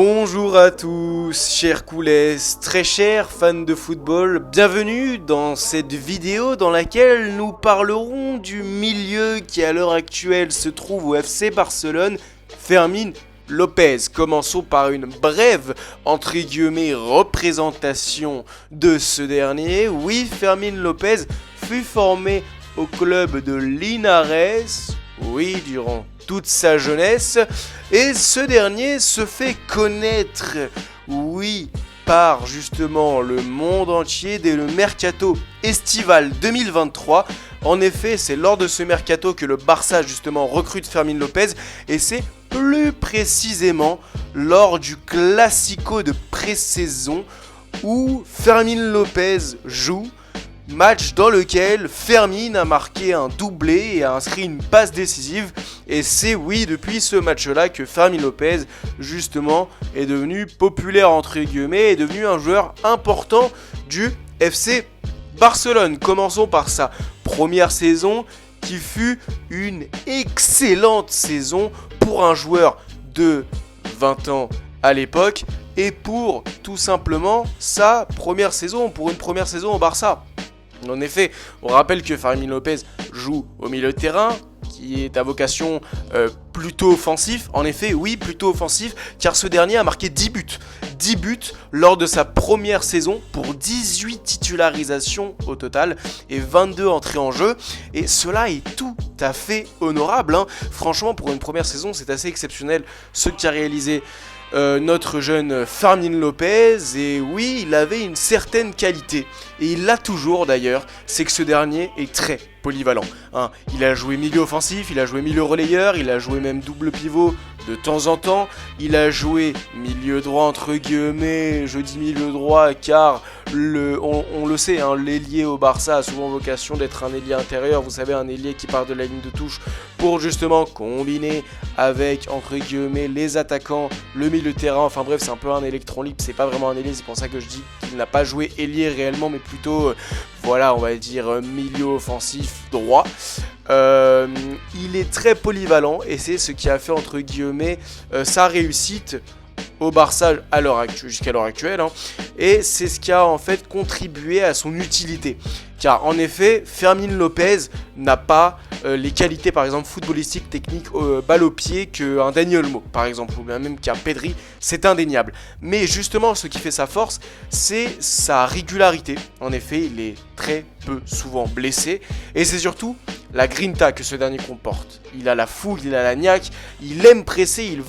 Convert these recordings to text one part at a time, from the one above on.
Bonjour à tous, chers coulés, très chers fans de football, bienvenue dans cette vidéo dans laquelle nous parlerons du milieu qui à l'heure actuelle se trouve au FC Barcelone, Fermín López. Commençons par une brève, entre guillemets, représentation de ce dernier. Oui, Fermín López fut formé au club de Linares, oui, durant toute sa jeunesse, et ce dernier se fait connaître, oui, par justement le monde entier dès le mercato estival 2023. En effet, c'est lors de ce mercato que le Barça justement recrute Fermín López, et c'est plus précisément lors du Classico de pré-saison où Fermín López joue. Match dans lequel Fermín a marqué un doublé et a inscrit une passe décisive. Et c'est oui depuis ce match-là que Fermín López justement est devenu populaire entre guillemets, est devenu un joueur important du FC Barcelone. Commençons par sa première saison qui fut une excellente saison pour un joueur de 20 ans à l'époque et pour tout simplement sa première saison, pour une première saison au Barça. En effet, on rappelle que Fermín López joue au milieu de terrain, qui est à vocation plutôt offensif. En effet, oui, plutôt offensif, car ce dernier a marqué 10 buts. 10 buts lors de sa première saison pour 18 titularisations au total et 22 entrées en jeu. Et cela est tout à fait honorable, hein. Franchement, pour une première saison, c'est assez exceptionnel ce qu'a réalisé notre jeune Fermín López. Et oui, il avait une certaine qualité, et il l'a toujours d'ailleurs, c'est que ce dernier est très polyvalent, hein. Il a joué milieu offensif, il a joué milieu relayeur, il a joué même double pivot de temps en temps, il a joué milieu droit entre guillemets, je dis milieu droit car on le sait, hein, l'ailier au Barça a souvent vocation d'être un ailier intérieur, vous savez, un ailier qui part de la ligne de touche pour justement combiner avec entre guillemets les attaquants, le milieu de terrain, enfin bref c'est un peu un électron libre, c'est pas vraiment un ailier, c'est pour ça que je dis qu'il n'a pas joué ailier réellement mais plutôt voilà, on va dire milieu offensif droit. Il est très polyvalent et c'est ce qui a fait entre guillemets sa réussite au Barça jusqu'à l'heure actuelle, hein. Et c'est ce qui a en fait contribué à son utilité. Car en effet, Fermín López n'a pas les qualités par exemple footballistiques, techniques, balle au pied qu'un Dani Olmo par exemple, ou bien même qu'un Pedri, c'est indéniable. Mais justement ce qui fait sa force, c'est sa régularité. En effet, il est très peu souvent blessé et c'est surtout la grinta que ce dernier comporte. Il a la fougue, il a la niaque, il aime presser, il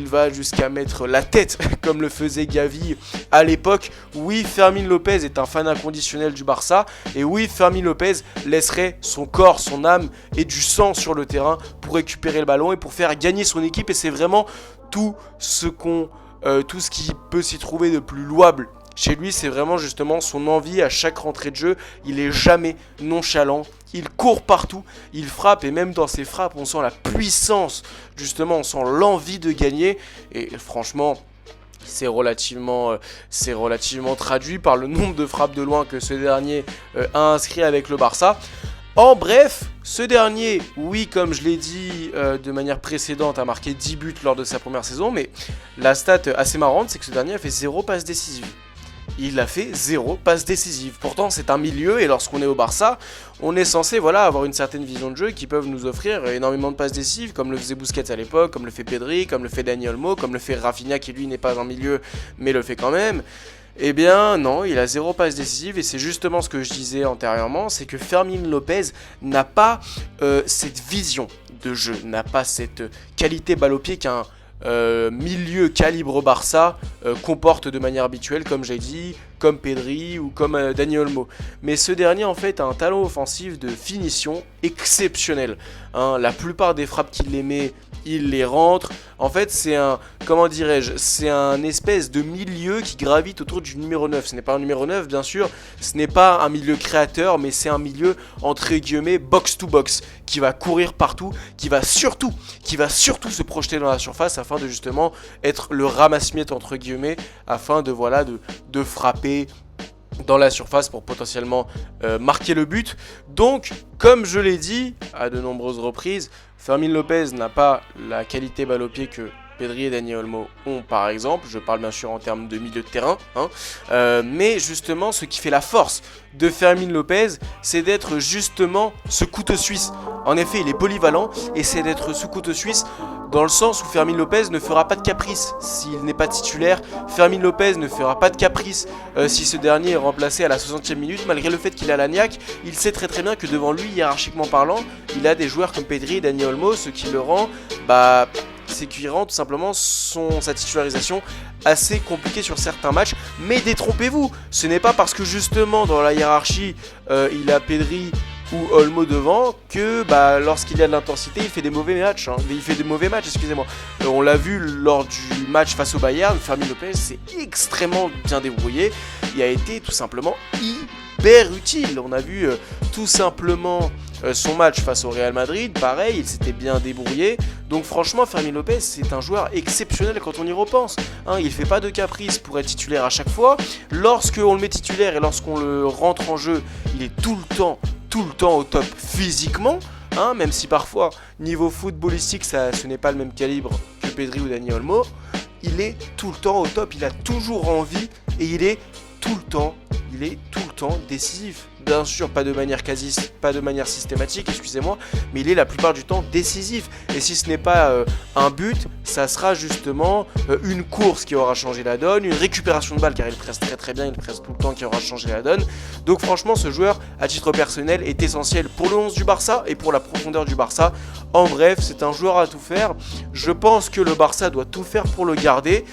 va jusqu'à mettre la tête comme le faisait Gavi à l'époque. Oui, Fermín López est un fan inconditionnel du Barça et oui, Fermín López laisserait son corps, son âme et du sang sur le terrain pour récupérer le ballon et pour faire gagner son équipe, et c'est vraiment tout ce qui peut s'y trouver de plus louable. Chez lui, c'est vraiment justement son envie à chaque rentrée de jeu. Il est jamais nonchalant, il court partout, il frappe, et même dans ses frappes, on sent la puissance, justement, on sent l'envie de gagner. Et franchement, c'est relativement traduit par le nombre de frappes de loin que ce dernier a inscrit avec le Barça. En bref, ce dernier, oui, comme je l'ai dit de manière précédente, a marqué 10 buts lors de sa première saison, mais la stat assez marrante, c'est que ce dernier a fait 0 passe décisive. Il a fait 0 passe décisive. Pourtant, c'est un milieu et lorsqu'on est au Barça, on est censé avoir une certaine vision de jeu qui peuvent nous offrir énormément de passes décisives, comme le faisait Busquets à l'époque, comme le fait Pedri, comme le fait Dani Olmo, comme le fait Rafinha qui lui n'est pas un milieu mais le fait quand même. Eh bien non, il a 0 passe décisive et c'est justement ce que je disais antérieurement, c'est que Fermín López n'a pas cette vision de jeu, n'a pas cette qualité balle au pied qu'un milieu calibre Barça comporte de manière habituelle, comme j'ai dit, comme Pedri ou comme Dani Olmo. Mais ce dernier en fait a un talent offensif de finition exceptionnel, hein. La plupart des frappes qu'il émet, il les rentre. En fait, c'est un espèce de milieu qui gravite autour du numéro 9. Ce n'est pas un numéro 9, bien sûr, ce n'est pas un milieu créateur, mais c'est un milieu, entre guillemets, box to box, qui va courir partout, qui va surtout se projeter dans la surface afin de justement être le ramasse-miettes, entre guillemets, afin de frapper dans la surface pour potentiellement marquer le but. Donc, comme je l'ai dit à de nombreuses reprises, Fermín López n'a pas la qualité balle au pied que Pedri et Dani Olmo ont par exemple, je parle bien sûr en termes de milieu de terrain, hein, mais justement ce qui fait la force de Fermin Lopez, c'est d'être justement ce couteau suisse. En effet, il est polyvalent et c'est d'être ce couteau suisse dans le sens où Fermin Lopez ne fera pas de caprice s'il n'est pas titulaire. Fermin Lopez ne fera pas de caprice si ce dernier est remplacé à la 60e minute. Malgré le fait qu'il a l'agnac, il sait très bien que devant lui, hiérarchiquement parlant, il a des joueurs comme Pedri et Dani Olmo, ce qui le rend, c'est qui rend tout simplement sa titularisation assez compliquée sur certains matchs. Mais détrompez-vous, ce n'est pas parce que justement dans la hiérarchie, il a Pedri ou Olmo devant que lorsqu'il y a de l'intensité il fait des mauvais matchs, excusez-moi. On l'a vu lors du match face au Bayern, Fermin Lopez s'est extrêmement bien débrouillé, il a été tout simplement hyper utile. On a vu tout simplement son match face au Real Madrid, pareil, il s'était bien débrouillé. Donc franchement, Fermin Lopez, c'est un joueur exceptionnel quand on y repense. Hein, il ne fait pas de caprice pour être titulaire à chaque fois. Lorsqu'on le met titulaire et lorsqu'on le rentre en jeu, il est tout le temps au top physiquement. Hein, même si parfois, niveau footballistique, ce n'est pas le même calibre que Pedri ou Dani Olmo. Il est tout le temps au top, il a toujours envie et il est tout le temps décisif. Bien sûr, pas de manière systématique, excusez-moi, mais il est la plupart du temps décisif. Et si ce n'est pas un but, ça sera justement une course qui aura changé la donne, une récupération de balle, car il presse très bien, il presse tout le temps, qui aura changé la donne. Donc franchement, ce joueur, à titre personnel, est essentiel pour le 11 du Barça et pour la profondeur du Barça. En bref, c'est un joueur à tout faire. Je pense que le Barça doit tout faire pour le garder.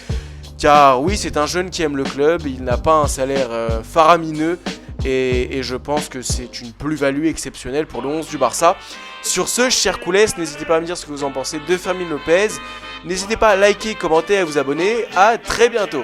Car oui, c'est un jeune qui aime le club, il n'a pas un salaire faramineux et je pense que c'est une plus-value exceptionnelle pour le 11 du Barça. Sur ce, chers coulés, n'hésitez pas à me dire ce que vous en pensez de Fermin Lopez. N'hésitez pas à liker, commenter et à vous abonner. À très bientôt.